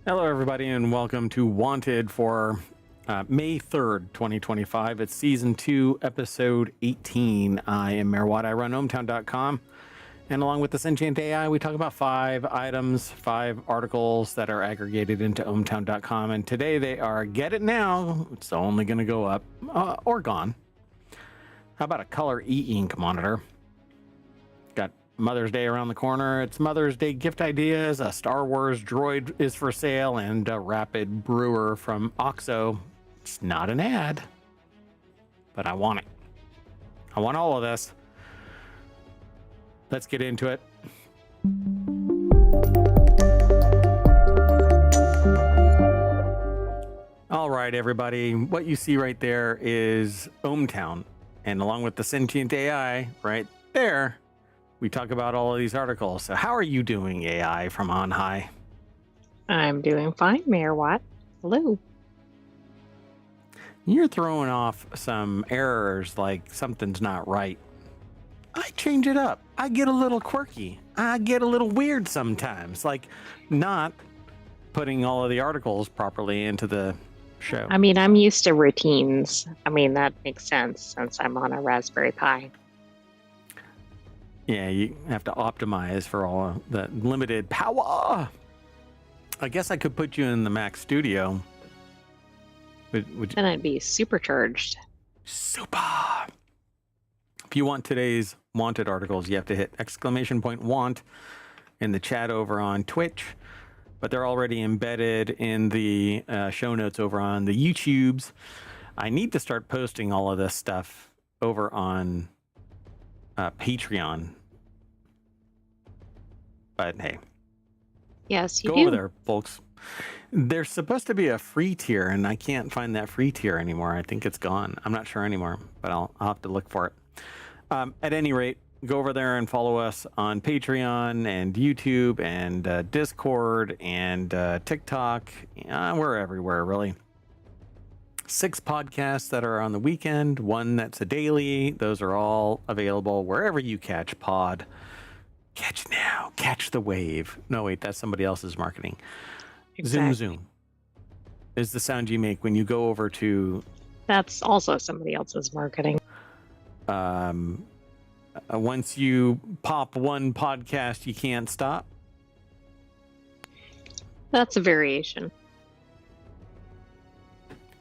Hello, everybody, and welcome to Wanted for May 3rd, 2025. It's Season 2, Episode 18. I am Mayor Watt. I run ohmtown.com. And along with the Sentient AI, we talk about 5 items, 5 articles that are aggregated into ohmtown.com. And today they are Get It Now. It's only going to go up or gone. How about a color e-ink monitor? Got Mother's Day around the corner. It's Mother's Day gift ideas. A Star Wars droid is for sale, and a Rapid Brewer from OXO. It's not an ad, but I want it. I want all of this. Let's get into it. All right, everybody. What you see right there is ohmTown, and along with the Sentient AI right there, we talk about all of these articles. So how are you doing, AI from on high? I'm doing fine, Mayor Watt. Hello. You're throwing off some errors like something's not right. I change it up. I get a little quirky. I get a little weird sometimes, like not putting all of the articles properly into the show. I mean, I'm used to routines. I mean, that makes sense since I'm on a Raspberry Pi. Yeah, you have to optimize for all the limited power. I guess I could put you in the Mac Studio. Would you? Then I'd be supercharged. Super. If you want today's wanted articles, you have to hit !want in the chat over on Twitch. But they're already embedded in the show notes over on the YouTubes. I need to start posting all of this stuff over on Patreon. But hey, Yes, you go do. over there, folks. There's supposed to be a free tier, and I can't find that free tier anymore. I think it's gone. I'm not sure anymore, but I'll have to look for it. At any rate, go over there and follow us on Patreon and YouTube and Discord and TikTok. We're everywhere, really. 6 podcasts that are on the weekend, 1 that's a daily. Those are all available wherever you catch pod. Catch now, catch the wave. No, wait, that's somebody else's marketing. Exactly. Zoom is the sound you make when you go over to. That's also somebody else's marketing. Once you pop one podcast, you can't stop. That's a variation.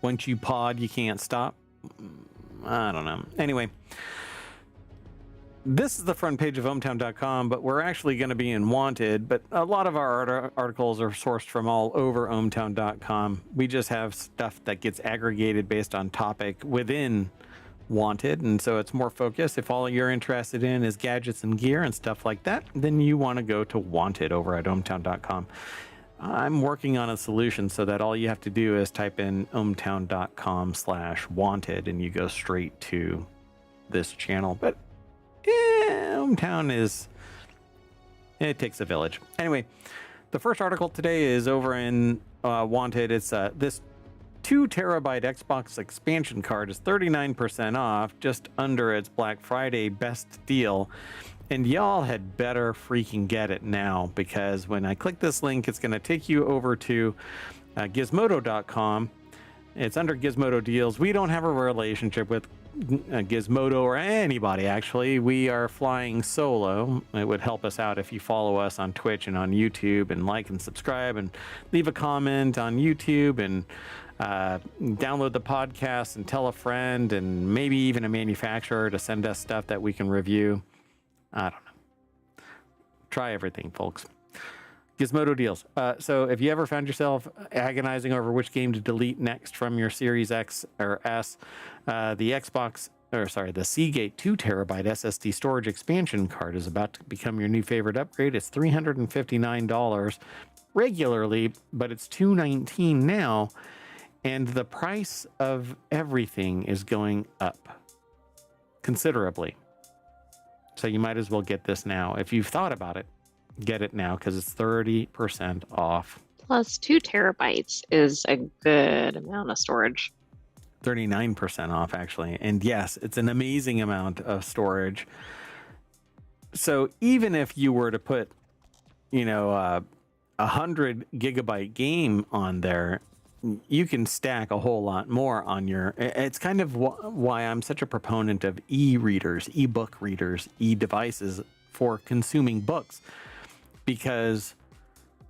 Once you pod, you can't stop. I don't know. Anyway, this is the front page of ohmtown.com, but we're actually going to be in Wanted. But a lot of our articles are sourced from all over ohmtown.com. We just have stuff that gets aggregated based on topic within Wanted, and so it's more focused. If all you're interested in is gadgets and gear and stuff like that, then you want to go to Wanted over at ohmtown.com. I'm working on a solution so that all you have to do is type in ohmtown.com/wanted and you go straight to this channel. But ohmTown it takes a village. Anyway, the first article today is over in Wanted. It's this 2 terabyte Xbox expansion card is 39% off, just under its Black Friday best deal. And y'all had better freaking get it now, because when I click this link, it's going to take you over to gizmodo.com. It's under Gizmodo Deals. We don't have a relationship with Gizmodo or anybody, actually. We are flying solo. It would help us out if you follow us on Twitch and on YouTube and like and subscribe and leave a comment on YouTube and download the podcast and tell a friend and maybe even a manufacturer to send us stuff that we can review. I don't know. Try everything, folks. Gizmodo Deals. So if you ever found yourself agonizing over which game to delete next from your Series X or S, the Seagate 2 terabyte SSD storage expansion card is about to become your new favorite upgrade. It's $359 regularly, but it's $219 now. And the price of everything is going up considerably. So you might as well get this now. If you've thought about it, get it now because it's 30% off. Plus 2 terabytes is a good amount of storage. 39% off, actually. And yes, it's an amazing amount of storage. So even if you were to put, 100 GB game on there, you can stack a whole lot more on your. It's kind of why I'm such a proponent of e-readers, e-book readers, e-devices for consuming books, because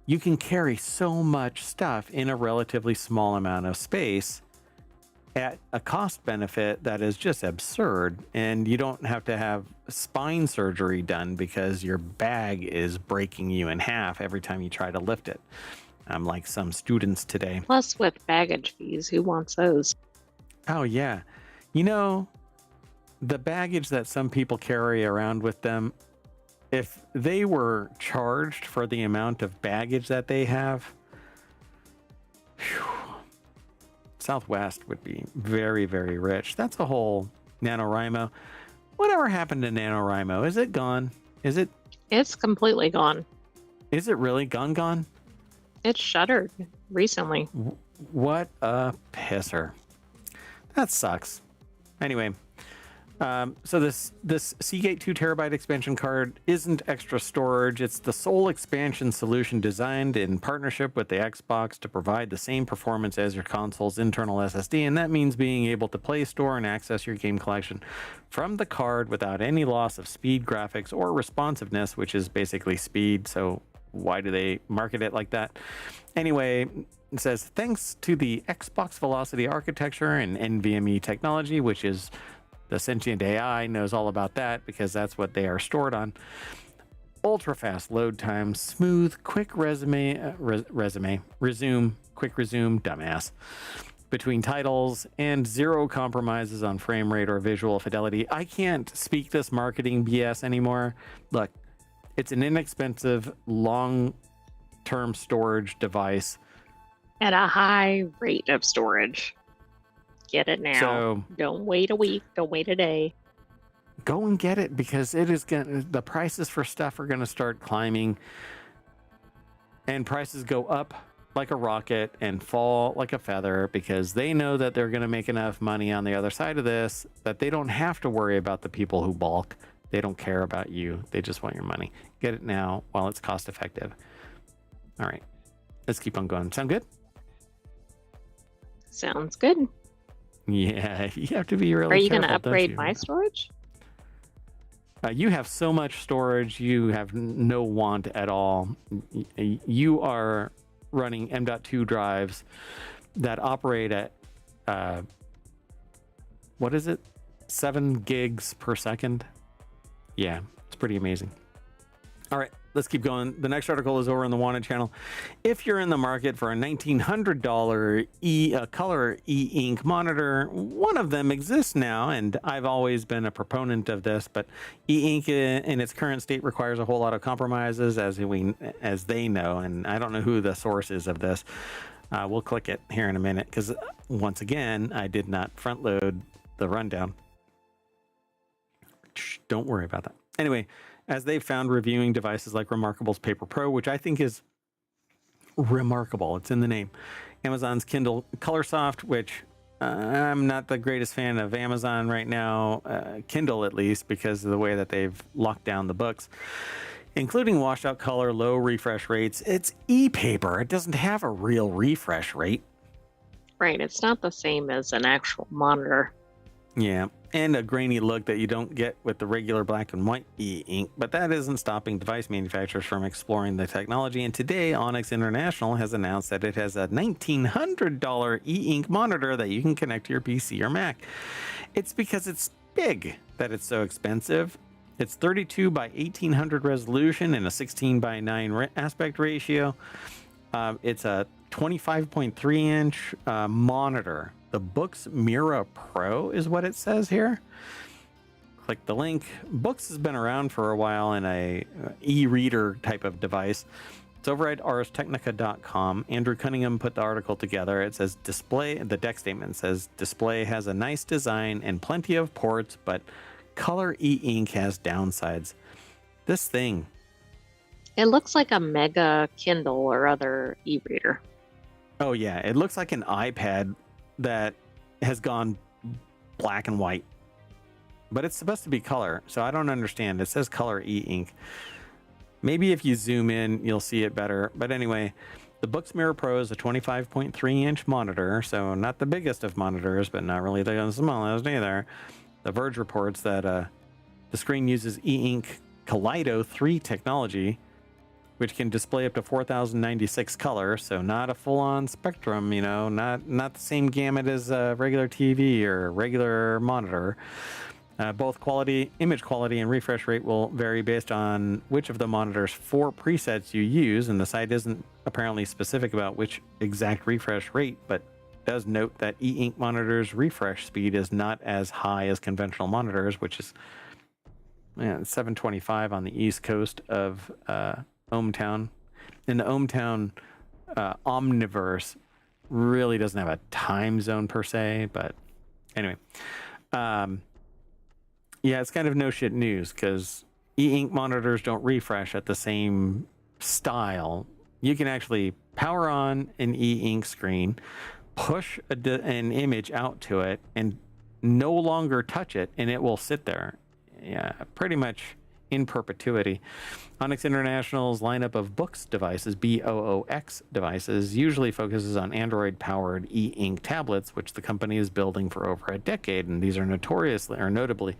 you can carry so much stuff in a relatively small amount of space at a cost benefit that is just absurd. And you don't have to have spine surgery done because your bag is breaking you in half every time you try to lift it. I'm like some students today. Plus, with baggage fees, who wants those? Oh, yeah. You know, the baggage that some people carry around with them, if they were charged for the amount of baggage that they have, Southwest would be very, very rich. That's a whole NaNoWriMo. Whatever happened to NaNoWriMo? Is it gone? Is it? It's completely gone. Is it really gone? It's shuttered recently. What a pisser. That sucks. Anyway, so this Seagate 2 terabyte expansion card isn't extra storage. It's the sole expansion solution designed in partnership with the Xbox to provide the same performance as your console's internal SSD, and that means being able to play, store, and access your game collection from the card without any loss of speed, graphics, or responsiveness, which is basically speed. So why do they market it like that? Anyway, it says, thanks to the Xbox Velocity architecture and NVMe technology, which is the sentient AI knows all about that because that's what they are stored on. Ultra fast load time, smooth, quick resume, quick resume, dumbass, between titles, and zero compromises on frame rate or visual fidelity. I can't speak this marketing BS anymore. Look, it's an inexpensive, long-term storage device At a high rate of storage. Get it now. So don't wait a week. Don't wait a day. Go and get it, because it is the prices for stuff are gonna start climbing, and prices go up like a rocket and fall like a feather, because they know that they're gonna make enough money on the other side of this that they don't have to worry about the people who balk. They don't care about you. They just want your money. Get it now while it's cost effective. All right, let's keep on going. Sound good? Sounds good. Yeah, you have to be really Are you careful, going to upgrade don't my you? storage? You have so much storage, you have no want at all. You are running M.2 drives that operate at, what is it? 7 gigs per second? Yeah, it's pretty amazing. All right, let's keep going. The next article is over on the Wanted channel. If you're in the market for a $1,900 color e-ink monitor, one of them exists now, and I've always been a proponent of this, but e-ink in its current state requires a whole lot of compromises, as they know, and I don't know who the source is of this. We'll click it here in a minute, because once again, I did not front load the rundown. Shh, don't worry about that. Anyway, as they've found reviewing devices like Remarkable's Paper Pro, which I think is remarkable, it's in the name, Amazon's Kindle Colorsoft, which I'm not the greatest fan of Amazon right now, Kindle at least, because of the way that they've locked down the books, including washed out color, low refresh rates. It's e-paper. It doesn't have a real refresh rate. Right, it's not the same as an actual monitor. Yeah, and a grainy look that you don't get with the regular black and white e-ink, but that isn't stopping device manufacturers from exploring the technology. And today, Onyx International has announced that it has a $1,900 e-ink monitor that you can connect to your PC or Mac. It's because it's big that it's so expensive. It's 32 by 1800 resolution and a 16 by 9 aspect ratio. It's a 25.3 inch monitor. The Books Mira Pro is what it says here. Click the link. Books has been around for a while in a e-reader type of device. It's over at arstechnica.com. Andrew Cunningham put the article together. It says display, the deck statement says display has a nice design and plenty of ports, but color e-ink has downsides. This thing. It looks like a mega Kindle or other e-reader. Oh yeah, it looks like an iPad that has gone black and white, but it's supposed to be color, so I don't understand. It says color e-ink. Maybe if you zoom in, you'll see it better. But anyway, the Books Mirror Pro is a 25.3-inch monitor, so not the biggest of monitors, but not really the smallest either. The Verge reports that the screen uses e-ink Kaleido 3 technology, which can display up to 4,096 colors, so not a full-on spectrum, not the same gamut as a regular TV or regular monitor. Both image quality and refresh rate will vary based on which of the monitor's 4 presets you use, and the site isn't apparently specific about which exact refresh rate, but does note that e-ink monitors' refresh speed is not as high as conventional monitors, which is 725 on the east coast of ohmTown. And the ohmTown Omniverse really doesn't have a time zone per se, but anyway. Yeah, it's kind of no shit news because e-ink monitors don't refresh at the same style. You can actually power on an e-ink screen, push an image out to it, and no longer touch it, and it will sit there. Yeah, pretty much in perpetuity. Onyx International's lineup of Boox devices, BOOX devices, usually focuses on Android-powered e-ink tablets, which the company is building for over a decade, and these are notably,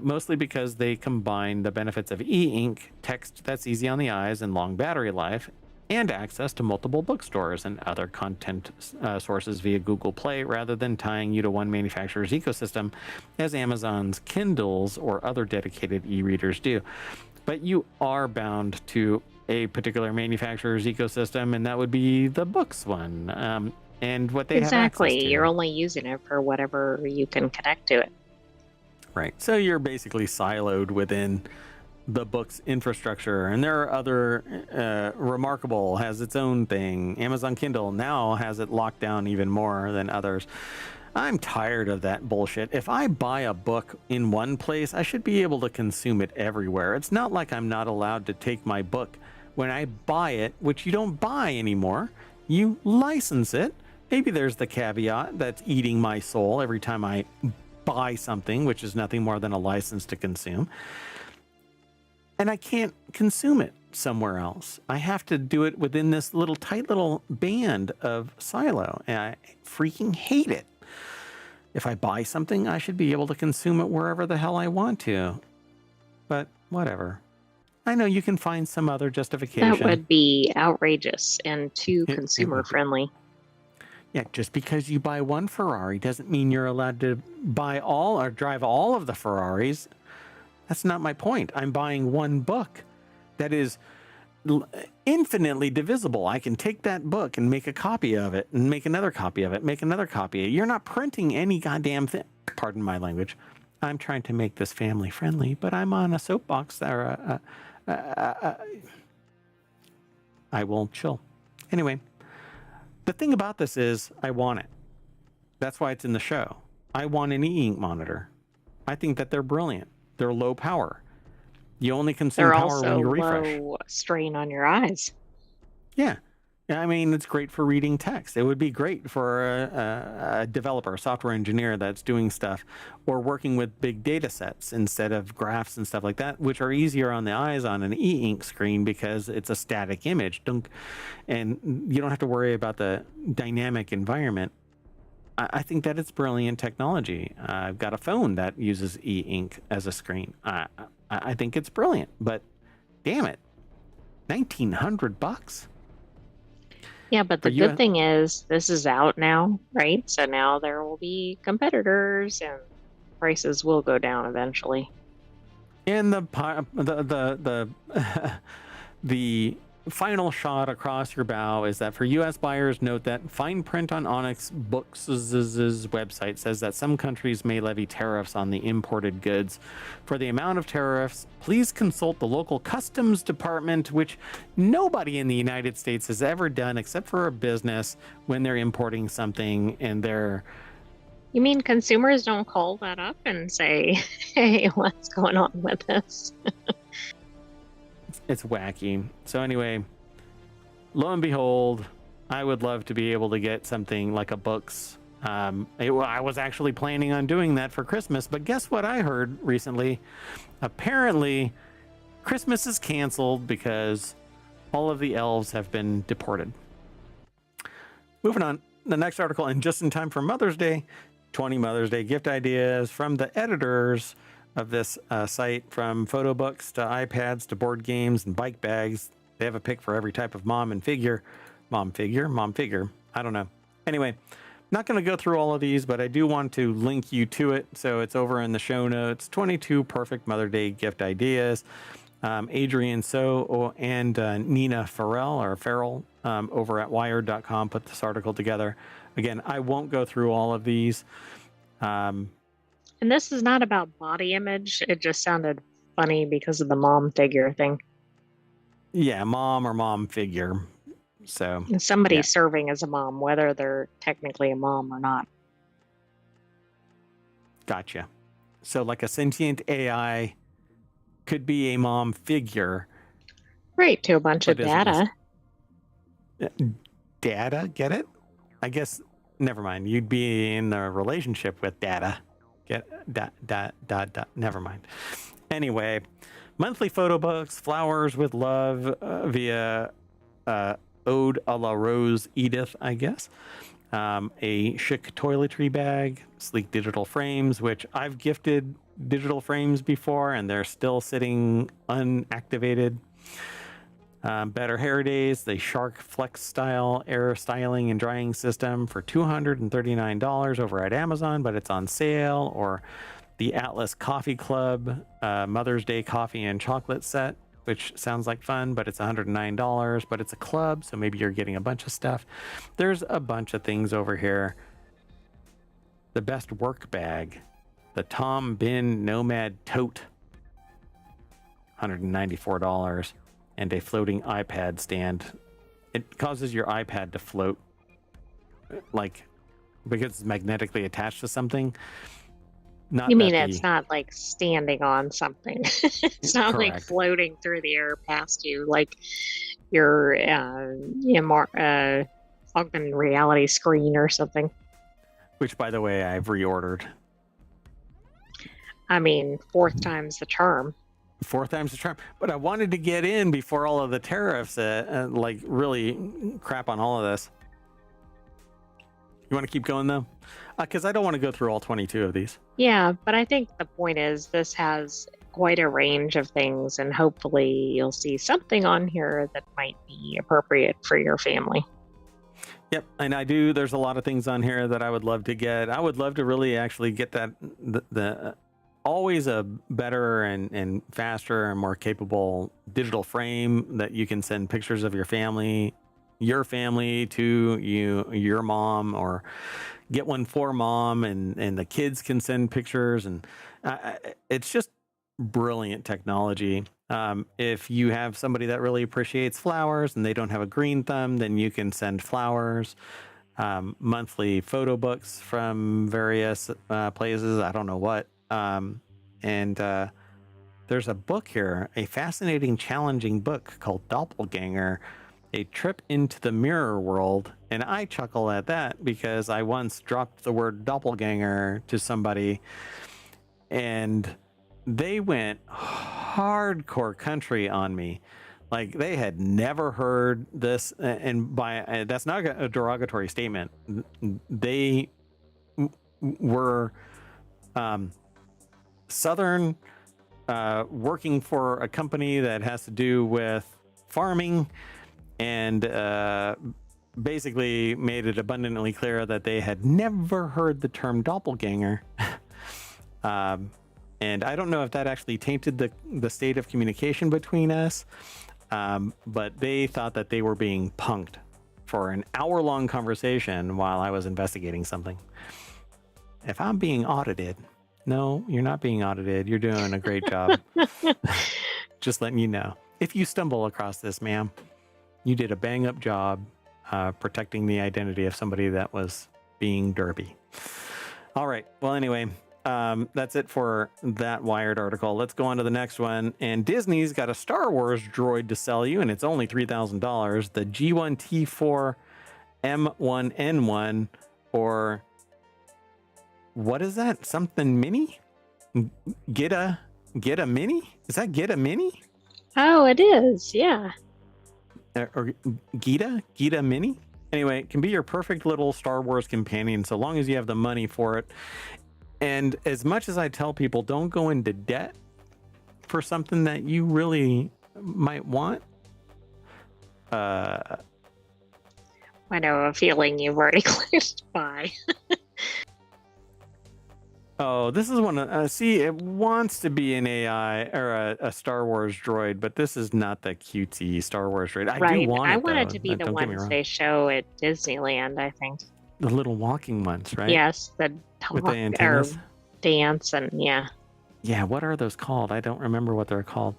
mostly because they combine the benefits of e-ink, text that's easy on the eyes and long battery life, and access to multiple bookstores and other content sources via Google Play, rather than tying you to one manufacturer's ecosystem, as Amazon's Kindles or other dedicated e-readers do. But you are bound to a particular manufacturer's ecosystem, and that would be the Boox one, and what they have access to. Exactly. You're only using it for whatever you can connect to it. Right. So you're basically siloed within the Boox infrastructure, and there are other Remarkable has its own thing. Amazon Kindle now has it locked down even more than others. I'm tired of that bullshit. If I buy a book in one place, I should be able to consume it everywhere. It's not like I'm not allowed to take my book when I buy it, which you don't buy anymore. You license it. Maybe there's the caveat that's eating my soul every time I buy something, which is nothing more than a license to consume. And I can't consume it somewhere else. I have to do it within this tight little band of silo, and I freaking hate it. If I buy something, I should be able to consume it wherever the hell I want to. But whatever. I know you can find some other justification. That would be outrageous and too consumer friendly. Yeah, just because you buy one Ferrari doesn't mean you're allowed to buy all or drive all of the Ferraris. That's not my point. I'm buying one book that is infinitely divisible. I can take that book and make a copy of it and make another copy of it, make another copy. You're not printing any goddamn thing. Pardon my language. I'm trying to make this family friendly, but I'm on a soapbox there. I will chill. Anyway, the thing about this is I want it. That's why it's in the show. I want an e-ink monitor. I think that they're brilliant. They're low power. You only consume power when you refresh. They're also low strain on your eyes. Yeah. I mean, it's great for reading text. It would be great for a developer, a software engineer that's doing stuff or working with big data sets instead of graphs and stuff like that, which are easier on the eyes on an e-ink screen because it's a static image. And you don't have to worry about the dynamic environment. I think that it's brilliant technology. I've got a phone that uses e-ink as a screen. I think it's brilliant, but damn it, $1,900. Yeah, but the good thing is this is out now, right? So now there will be competitors, and prices will go down eventually. And the final shot across your bow is that for U.S. buyers, note that fine print on Onyx Books' website says that some countries may levy tariffs on the imported goods. For the amount of tariffs, please consult the local customs department, which nobody in the United States has ever done except for a business when they're importing something and they're... You mean consumers don't call that up and say, hey, what's going on with this? It's wacky. So anyway, lo and behold, I would love to be able to get something like a Boox. I was actually planning on doing that for Christmas, but guess what I heard recently? Apparently, Christmas is canceled because all of the elves have been deported. Moving on, the next article, and just in time for Mother's Day, 20 Mother's Day gift ideas from the editors of this site, from photo books to iPads to board games and bike bags. They have a pick for every type of mom figure. I don't know. Anyway, not going to go through all of these, but I do want to link you to it. So it's over in the show notes. 22 perfect Mother's Day gift ideas. Adrian So and Nina Farrell over at wired.com put this article together. Again, I won't go through all of these. And this is not about body image. It just sounded funny because of the mom figure thing. Yeah, mom or mom figure. So somebody serving as a mom, whether they're technically a mom or not. Gotcha. So like a sentient AI could be a mom figure. Right, to a bunch of data. Data, get it? I guess, never mind. You'd be in a relationship with data. Never mind. Anyway, monthly photo books, flowers with love via Ode a la Rose Edith, I guess. A chic toiletry bag, sleek digital frames, which I've gifted digital frames before and they're still sitting unactivated. Better Hair Days, the Shark Flex Style air styling and drying system for $239 over at Amazon, but it's on sale. Or the Atlas Coffee Club Mother's Day coffee and chocolate set, which sounds like fun, but it's $109, but it's a club, so maybe you're getting a bunch of stuff. There's a bunch of things over here. The best work bag, the Tom Bin Nomad Tote, $194, and a floating iPad stand. It causes your iPad to float, like, because it's magnetically attached to something. Not you mean it's not like standing on something? It's not correct. Like floating through the air past you, like your augmented reality screen or something. Which, by the way, I've reordered. I mean, fourth time's the charm. Fourth time's the charm. But I wanted to get in before all of the tariffs, like, really crap on all of this. You want to keep going, though? Because I don't want to go through all 22 of these. Yeah, but I think the point is this has quite a range of things, and hopefully you'll see something on here that might be appropriate for your family. Yep, and I do. There's a lot of things on here that I would love to get. I would love to really actually get that, the always a better and faster and more capable digital frame that you can send pictures of your family to your mom, or get one for mom and the kids can send pictures, and it's just brilliant technology. If you have somebody that really appreciates flowers and they don't have a green thumb, then you can send flowers. Monthly photo books from various places, I don't know what, and there's a book here, a fascinating, challenging book called Doppelganger, A Trip into the Mirror World. And I chuckle at that because I once dropped the word doppelganger to somebody and they went hardcore country on me. Like, they had never heard this, and by that's not a derogatory statement. They were Southern, working for a company that has to do with farming, and basically made it abundantly clear that they had never heard the term doppelganger. And I don't know if that actually tainted the state of communication between us, but they thought that they were being punked for an hour-long conversation while I was investigating something. If I'm being audited, no, you're not being audited. You're doing a great job. Just letting you know. If you stumble across this, ma'am, you did a bang-up job protecting the identity of somebody that was being derpy. All right. Well, anyway, that's it for that Wired article. Let's go on to the next one. And Disney's got a Star Wars droid to sell you, and it's only $3,000. The G1T4 M1N1, or what is that? Something mini? Get a mini? Is that Get a Mini? Oh, it is. Yeah. Or Gita Mini. Anyway, it can be your perfect little Star Wars companion so long as you have the money for it. And as much as I tell people, don't go into debt for something that you really might want. I know a feeling you've already closed by. Oh, this is one. See, it wants to be an AI or a Star Wars droid, but this is not the cutesy Star Wars droid. I do Right. want I it want it though. to be the Don't get me ones wrong. they show at Disneyland, I think. The little walking ones, right? Yes, the With the talk or antennas. dance and yeah. Yeah, what are those called? I don't remember what they're called.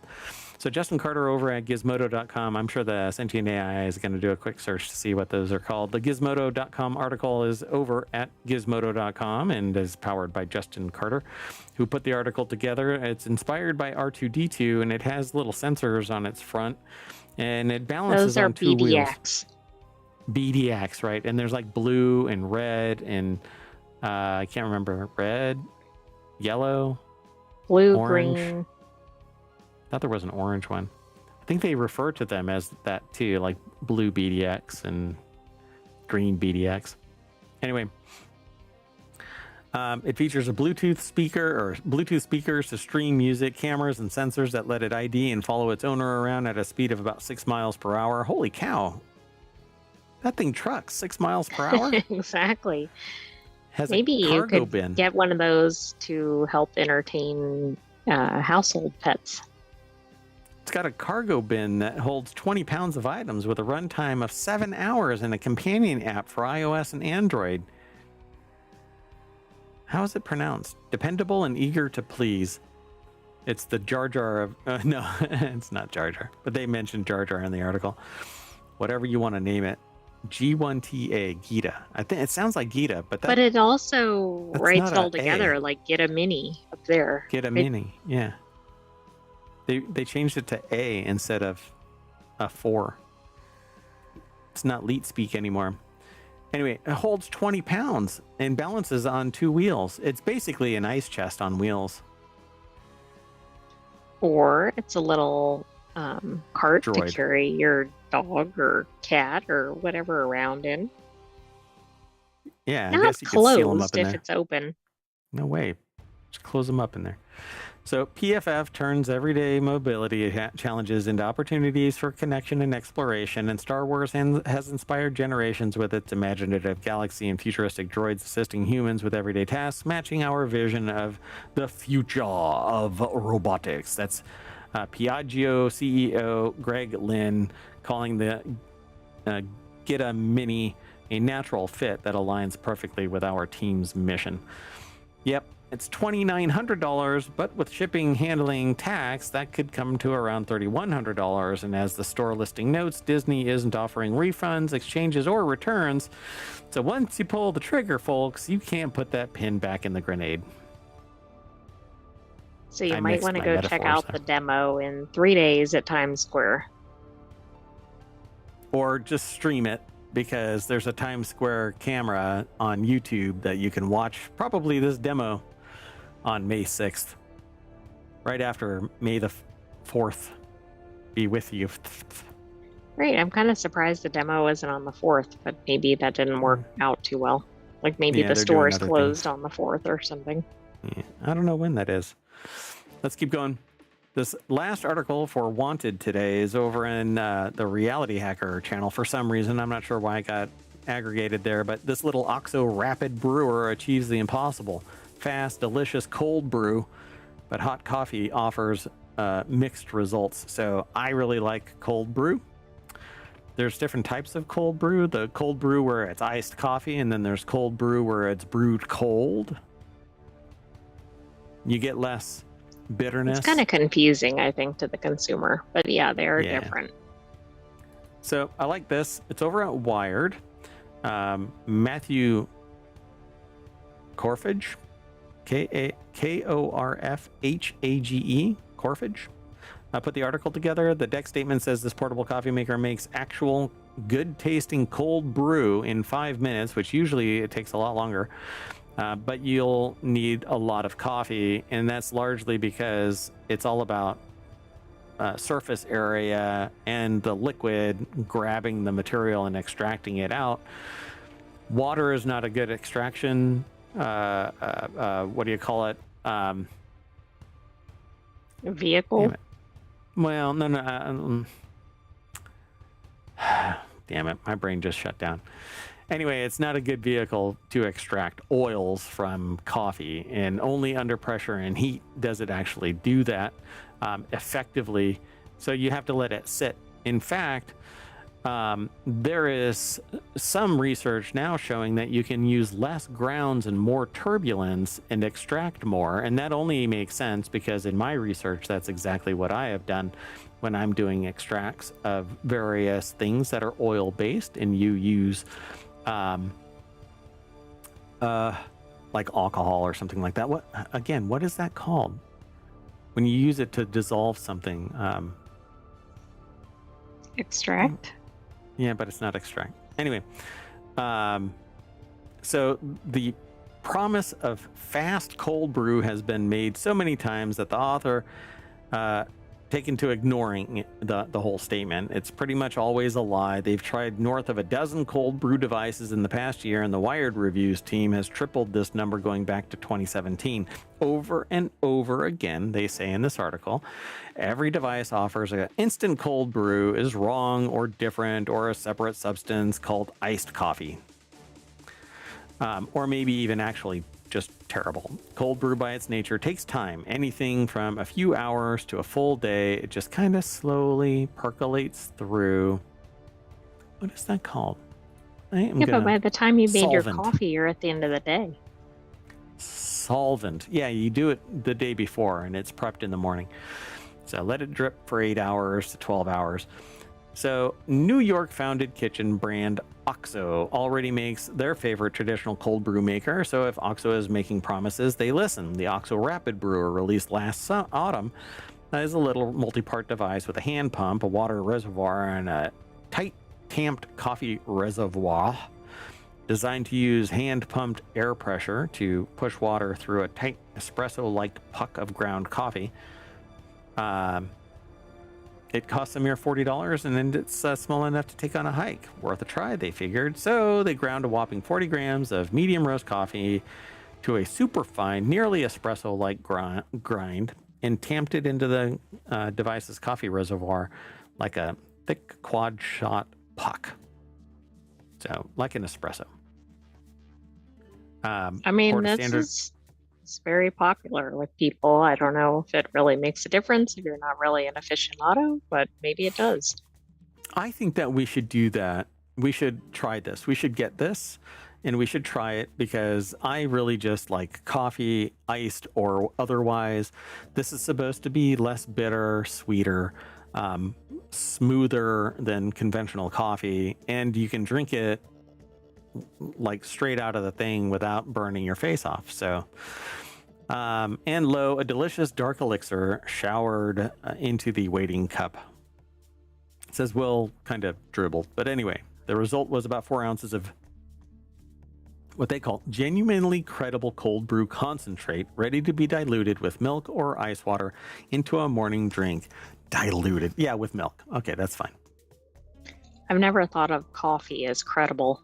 So Justin Carter over at gizmodo.com, I'm sure the sentient AI is going to do a quick search to see what those are called. The gizmodo.com article is over at gizmodo.com and is powered by Justin Carter, who put the article together. It's inspired by R2D2 and it has little sensors on its front and it balances Those are on two wheels. BDX. BDX, right? And there's like blue and red and I can't remember, red, yellow, Blue, orange. green. I thought there was an orange one. I think they refer to them as that too, like blue BDX and green BDX. Anyway, it features a Bluetooth speaker or Bluetooth speakers to stream music, cameras, and sensors that let it ID and follow its owner around at a speed of about 6 miles per hour. Holy cow! That thing trucks 6 miles per hour. Exactly. Has Maybe a you cargo could bin. get one of those to help entertain household pets. It's got a cargo bin that holds 20 pounds of items with a runtime of 7 hours and a companion app for iOS and Android. How is it pronounced? Dependable and eager to please. It's the Jar Jar of... no, it's not Jar Jar. But they mentioned Jar Jar in the article. Whatever you want to name it. G1TA, Gita. I think it sounds like Gita, but But it also writes it all together, A. like get a mini up there. Get a mini, yeah. They changed it to A instead of a 4. It's not leet speak anymore. Anyway, it holds 20 pounds and balances on 2 wheels. It's basically an ice chest on wheels. Or it's a little cart Droid. to carry your dog or cat or whatever around in. Yeah, Not I guess you could seal them up closed in if there. it's open. No way. Just close them up in there. So PFF turns everyday mobility challenges into opportunities for connection and exploration, and Star Wars has inspired generations with its imaginative galaxy and futuristic droids assisting humans with everyday tasks, matching our vision of the future of robotics. That's Piaggio CEO Greg Lynn calling the Gita Mini a natural fit that aligns perfectly with our team's mission. Yep, it's $2,900, but with shipping, handling, tax, that could come to around $3,100. And as the store listing notes, Disney isn't offering refunds, exchanges, or returns. So once you pull the trigger, folks, you can't put that pin back in the grenade. So you might want to go check out the demo in 3 days at Times Square. Or just stream it, because there's a Times Square camera on YouTube that you can watch probably this demo on May 6th, right after May the 4th be with you. Right, I'm kind of surprised the demo isn't on the 4th, but maybe that didn't work out too well. Like maybe the store is closed on the 4th or something. Yeah, I don't know when that is. Let's keep going. This last article for Wanted today is over in the RealityHacker channel. For some reason, I'm not sure why it got aggregated there, but this little OXO Rapid Brewer achieves the impossible. Fast, delicious cold brew, but hot coffee offers mixed results. So I really like cold brew. There's different types of cold brew. The cold brew where it's iced coffee, and then there's cold brew where it's brewed cold. You get less bitterness. It's kind of confusing, I think, to the consumer, but yeah, they are different. So I like this. It's over at Wired. Matthew Korfage, Korfhage, Korfage, put the article together. The deck statement says this portable coffee maker makes actual good tasting cold brew in 5 minutes, which usually it takes a lot longer. But you'll need a lot of coffee, and that's largely because it's all about surface area and the liquid grabbing the material and extracting it out. Water is not a good extraction. What do you call it? Vehicle? Well, no. Damn it, my brain just shut down. Anyway, it's not a good vehicle to extract oils from coffee, and only under pressure and heat does it actually do that effectively. So you have to let it sit. In fact, there is some research now showing that you can use less grounds and more turbulence and extract more. And that only makes sense because in my research, that's exactly what I have done when I'm doing extracts of various things that are oil based, and you use like alcohol or something like that. What is that called when you use it to dissolve something? Extract? Yeah, but it's not extract. Anyway, so the promise of fast cold brew has been made so many times that the author taken to ignoring the whole statement. It's pretty much always a lie. They've tried north of a dozen cold brew devices in the past year, and the Wired Reviews team has tripled this number going back to 2017. Over and over again, they say in this article, every device offers an instant cold brew is wrong or different or a separate substance called iced coffee. Or maybe even actually just terrible. Cold brew by its nature takes time, anything from a few hours to a full day. It just kind of slowly percolates through. What is that called? But by the time you made your Solvent. coffee, you're at the end of the day. Solvent. Yeah, you do it the day before and it's prepped in the morning. So let it drip for 8 hours to 12 hours. So New York founded kitchen brand OXO already makes their favorite traditional cold brew maker. So if OXO is making promises, they listen. The OXO Rapid Brewer, released last autumn, is a little multi-part device with a hand pump, a water reservoir, and a tight tamped coffee reservoir designed to use hand-pumped air pressure to push water through a tight espresso-like puck of ground coffee. It costs a mere $40, and then it's small enough to take on a hike. Worth a try, they figured. So they ground a whopping 40 grams of medium roast coffee to a super fine, nearly espresso-like grind, and tamped it into the device's coffee reservoir like a thick quad-shot puck. So, like an espresso. I mean, it's very popular with people. I don't know if it really makes a difference if you're not really an aficionado, but maybe it does. I think that we should do that. We should try this. We should get this and we should try it because I really just like coffee, iced or otherwise. This is supposed to be less bitter, sweeter, smoother than conventional coffee, and you can drink it like straight out of the thing without burning your face off. So, and lo, a delicious dark elixir showered into the waiting cup. It says Will kind of dribbled, but anyway, the result was about 4 ounces of what they call genuinely credible cold brew concentrate, ready to be diluted with milk or ice water into a morning drink. Diluted, yeah, with milk. Okay, that's fine. I've never thought of coffee as credible,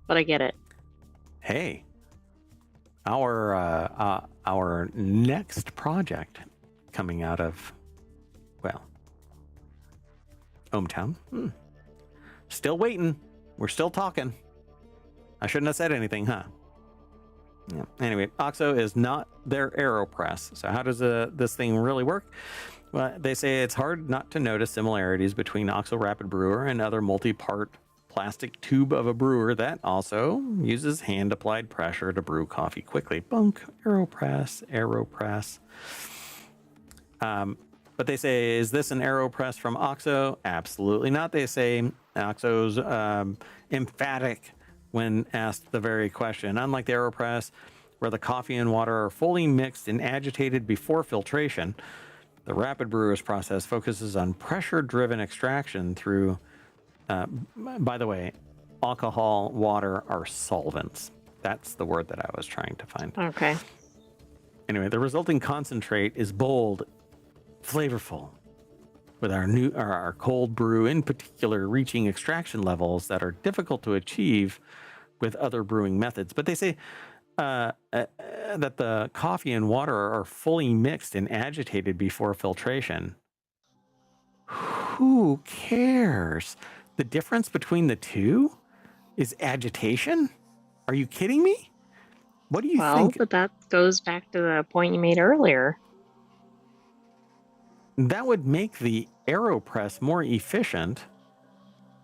but I get it. Hey, our next project coming out of, well, ohmTown. Still waiting. We're still talking. I shouldn't have said anything, huh? Yeah. Anyway, OXO is not their AeroPress. So how does this thing really work? Well, they say it's hard not to notice similarities between OXO Rapid Brewer and other multi-part plastic tube of a brewer that also uses hand-applied pressure to brew coffee quickly. Bunk, AeroPress. But they say, is this an AeroPress from OXO? Absolutely not. They say OXO's emphatic when asked the very question. Unlike the AeroPress, where the coffee and water are fully mixed and agitated before filtration, the Rapid Brewer's process focuses on pressure-driven extraction through, by the way, alcohol, water are solvents. That's the word that I was trying to find. Okay. Anyway, the resulting concentrate is bold, flavorful, with our cold brew in particular reaching extraction levels that are difficult to achieve with other brewing methods. But they say that the coffee and water are fully mixed and agitated before filtration. Who cares? The difference between the two is agitation? Are you kidding me? What do you think? Well, but that goes back to the point you made earlier. That would make the AeroPress more efficient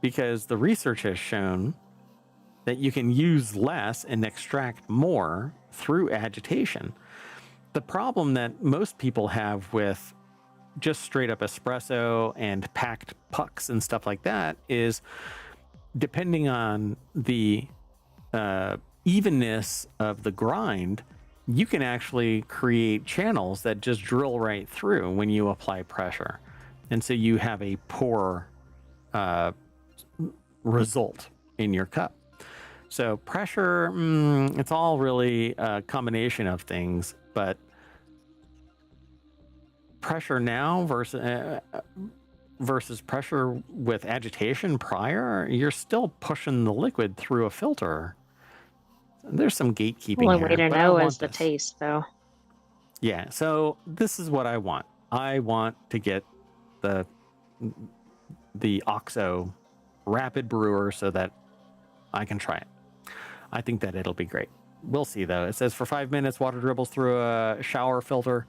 because the research has shown that you can use less and extract more through agitation. The problem that most people have with just straight up espresso and packed pucks and stuff like that is, depending on the evenness of the grind, you can actually create channels that just drill right through when you apply pressure. And so you have a poor result in your cup. So pressure, it's all really a combination of things, but pressure now versus pressure with agitation prior, you're still pushing the liquid through a filter. There's some gatekeeping Only here. way to know is the taste, though. Yeah, so this is what I want. I want to get the OXO Rapid Brewer so that I can try it. I think that it'll be great. We'll see, though. It says for 5 minutes, water dribbles through a shower filter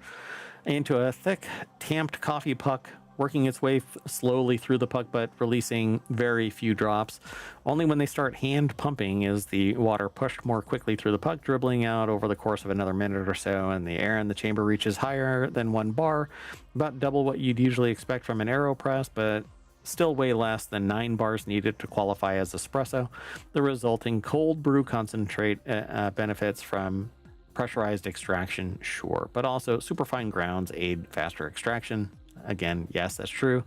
into a thick, tamped coffee puck, working its way slowly through the puck, but releasing very few drops. Only when they start hand pumping is the water pushed more quickly through the puck, dribbling out over the course of another minute or so, and the air in the chamber reaches higher than 1 bar, about double what you'd usually expect from an AeroPress, but still way less than 9 bars needed to qualify as espresso. The resulting cold brew concentrate benefits from pressurized extraction, sure, but also superfine grounds aid faster extraction. Again, yes, that's true.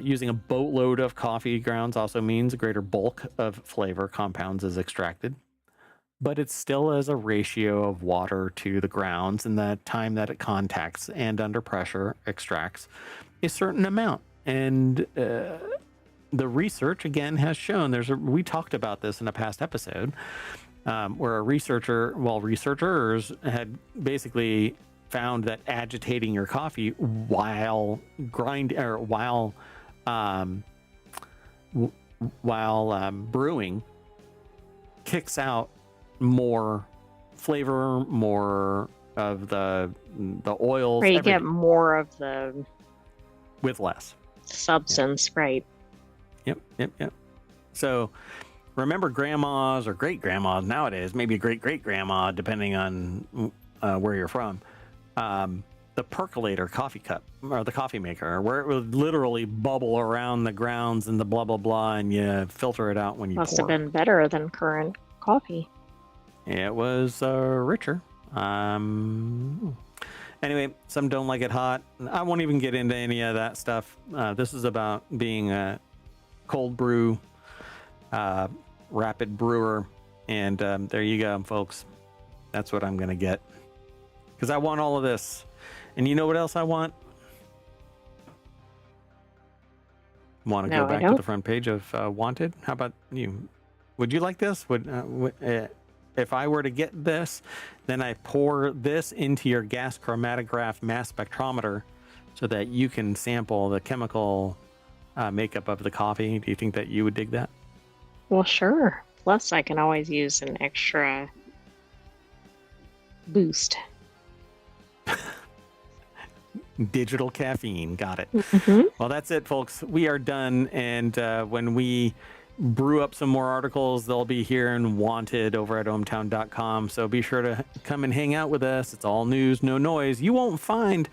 Using a boatload of coffee grounds also means a greater bulk of flavor compounds is extracted, but it's still as a ratio of water to the grounds, and the time that it contacts and under pressure extracts a certain amount. And the research again has shown we talked about this in a past episode where researchers had basically found that agitating your coffee while brewing kicks out more flavor, more of the oils. Right, you get more of the with less substance, yeah. Right? Yep. So remember, grandmas or great grandmas nowadays, maybe great grandma, depending on where you're from. The percolator coffee cup or the coffee maker, where it would literally bubble around the grounds and the blah blah blah, and you filter it out when you Must pour. Have been better than current coffee. It was richer. Anyway, some don't like it hot. I won't even get into any of that stuff. This is about being a cold brew rapid brewer, and there you go, folks. That's what I'm gonna get. Because I want all of this. And you know what else I want? Want to go back to the front page of Wanted? How about you? Would you like this? If I were to get this, then I pour this into your gas chromatograph mass spectrometer so that you can sample the chemical makeup of the coffee. Do you think that you would dig that? Well, sure. Plus, I can always use an extra boost. Digital caffeine. Got it. Mm-hmm. Well, that's it, folks. We are done. And when we brew up some more articles, they'll be here and Wanted over at ohmtown.com. So be sure to come and hang out with us. It's all news, no noise. You won't find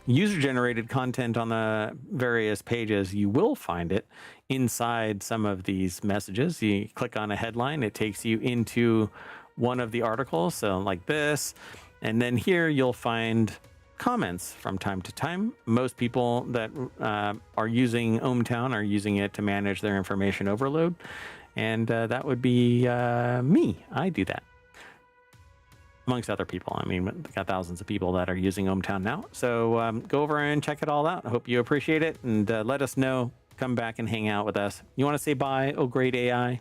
user-generated content on the various pages. You will find it inside some of these messages. You click on a headline, it takes you into one of the articles. So like this. And then here you'll find comments from time to time. Most people that are using ohmTown are using it to manage their information overload. And that would be me. I do that. amongst other people. I mean, we've got thousands of people that are using ohmTown now. So go over and check it all out. I hope you appreciate it, and let us know. Come back and hang out with us. You want to say bye, oh great AI?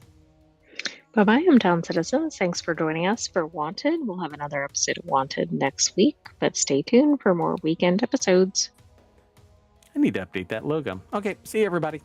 Bye-bye, hometown citizens. Thanks for joining us for Wanted. We'll have another episode of Wanted next week, but stay tuned for more weekend episodes. I need to update that logo. Okay, see you, everybody.